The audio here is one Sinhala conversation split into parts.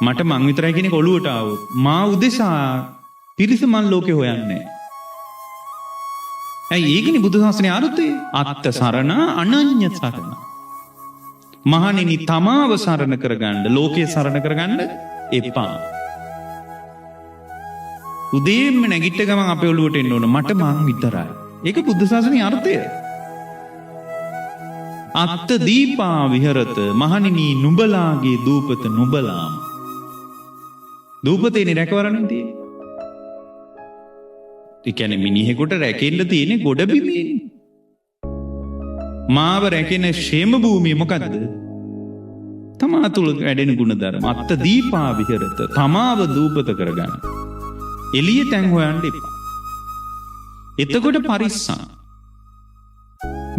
මට මං විතරයි කෙනෙක් ඔළුවට ආවොත් මා උදෙසා පිරිස මන් ලෝකේ හොයන්නේ. ඇයි ඒකනේ බුදු සසුනේ අර්ථය? අත්ත සරණ අනඤ්‍ය සරණ. මහණෙනි තමාව සරණ කරගන්න, ලෝකේ සරණ කරගන්න එපා. උදේම නැගිට ගමන් අපේ ඔළුවට එන්න ඕන මට මං විතරයි. ඒක බුද්ධ ශාසනයේ අර්ථය. අත්ත දීපා විහෙරත මහණෙනි නුඹලාගේ දූපත නුඹලාම. දූපතේනේ රැකවරණේ තියෙන්නේ. ඒ කියන්නේ මිනිහෙකුට රැකෙන්න තියෙන්නේ ගොඩබිමේ. මාව රැකෙන ക്ഷേම භූමිය මොකද්ද? තමා තුල වැඩෙන ගුණධර්ම. අත්ත දීපා විහෙරත තමාව දූපත කරගන්න. එළිය තැන් හොයන්න එපා. එතකොට පරිස්සම්.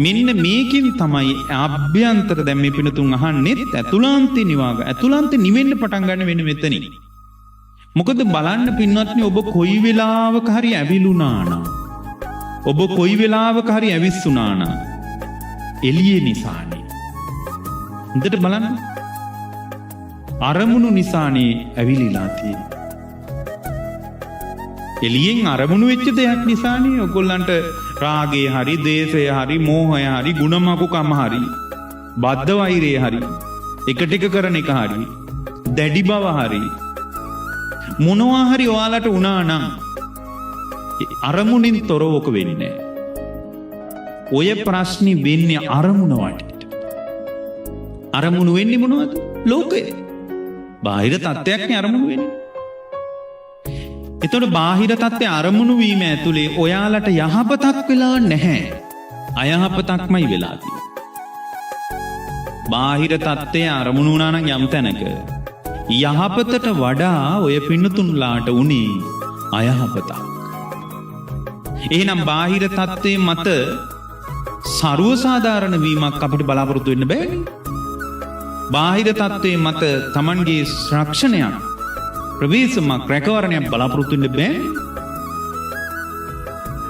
මෙන්න මේකෙන් තමයි අභ්‍යන්තර දැන් මේ පිනතුන් අහන්නෙත් ඇතුළාන්තේ නිවාග. ඇතුළාන්තේ නිවෙන්න පටන් ගන්න වෙන මෙතනින්. මොකද බලන්න පින්වත්නි ඔබ කොයි වෙලාවක හරි ඇවිලුණා නම් ඔබ කොයි වෙලාවක හරි ඇවිස්සුණා නම් එළියේ නිසානේ. හොඳට බලන්න. අරමුණු නිසානේ ඇවිලිලා තියෙන්නේ. එළියෙන් අරමුණු වෙච්ච දෙයක් නිසානේ ඔයගොල්ලන්ට රාගය හරි, දේශය හරි, මෝහය හරි, ගුණමකුකම හරි, බද්ධ වෛරය හරි, එකට එක කරන එක හරි, දැඩි බව හරි මොනවා හරි ඔයාලට වුණා නම් අරමුණින් තොරව ඔක වෙන්නේ නැහැ. ඔය ප්‍රශ්නේ වෙන්නේ අරමුණ වටේට. අරමුණු වෙන්නේ මොනවද? ලෝකය. බාහිර තත්ත්වයක් නේ අරමුණු වෙන්නේ. එතකොට බාහිර තත්ත්වය අරමුණු වීම ඇතුලේ ඔයාලට යහපතක් වෙලා නැහැ. අයහපතක්මයි වෙලා තියෙන්නේ. බාහිර තත්ත්වය අරමුණු වුණා නම් යම් තැනක යහපතට වඩා ඔය පින්නතුන්ලාට උනේ අයහපතක්. එහෙනම් බාහිර තත්ත්වයේ මත ਸਰව සාධාරණ වීමක් අපිට බලාපොරොත්තු වෙන්න බෑනේ. බාහිර තත්ත්වයේ මත Tamanගේ ශ්‍රක්ෂණයක්, ප්‍රවේශමක්, රැකවරණයක් බලාපොරොත්තු වෙන්න බෑනේ.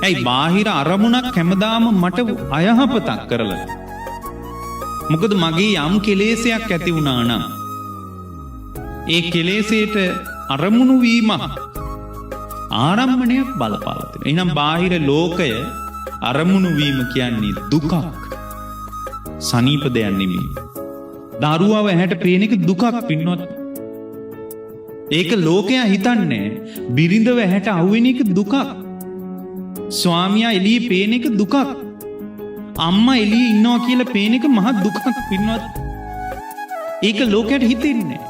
ඇයි බාහිර අරමුණක් හැමදාම මට අයහපතක් කරලා. මොකද මගේ යම් කෙලෙසයක් ඇති වුණා නම් ඒ කෙලෙසේට අරමුණු වීම ආරම්භණයක් බලපාලා තියෙනවා. එහෙනම් බාහිර ලෝකය අරමුණු වීම කියන්නේ දුකක්. සනීප දෙයක් නෙමෙයි. දරුවව ඇහැට පේන එක දුකක් පින්නොත්. ඒක ලෝකයා හිතන්නේ බිරිඳව ඇහැට අහුවෙන එක දුකක්. ස්වාමියා එළියේ පේන එක දුකක්. අම්මා එළියේ ඉන්නවා කියලා පේන එක මහ දුකක් පින්නොත්. ඒක ලෝකයට හිතෙන්නේ.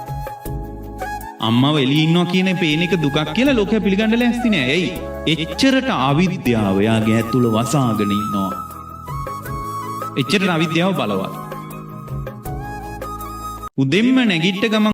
අම්මව එළියේ ඉන්නවා කියන පේන එක දුකක් කියලා ලෝකයා පිළිගන්න ලෑස්ති නෑ. ඇයි? එච්චරට අවිද්‍යාව යාගේ ඇතුළ වසාගෙන ඉන්නවා. එච්චරට අවිද්‍යාව බලවත්. උදෙන්ම නැගිට ගමන්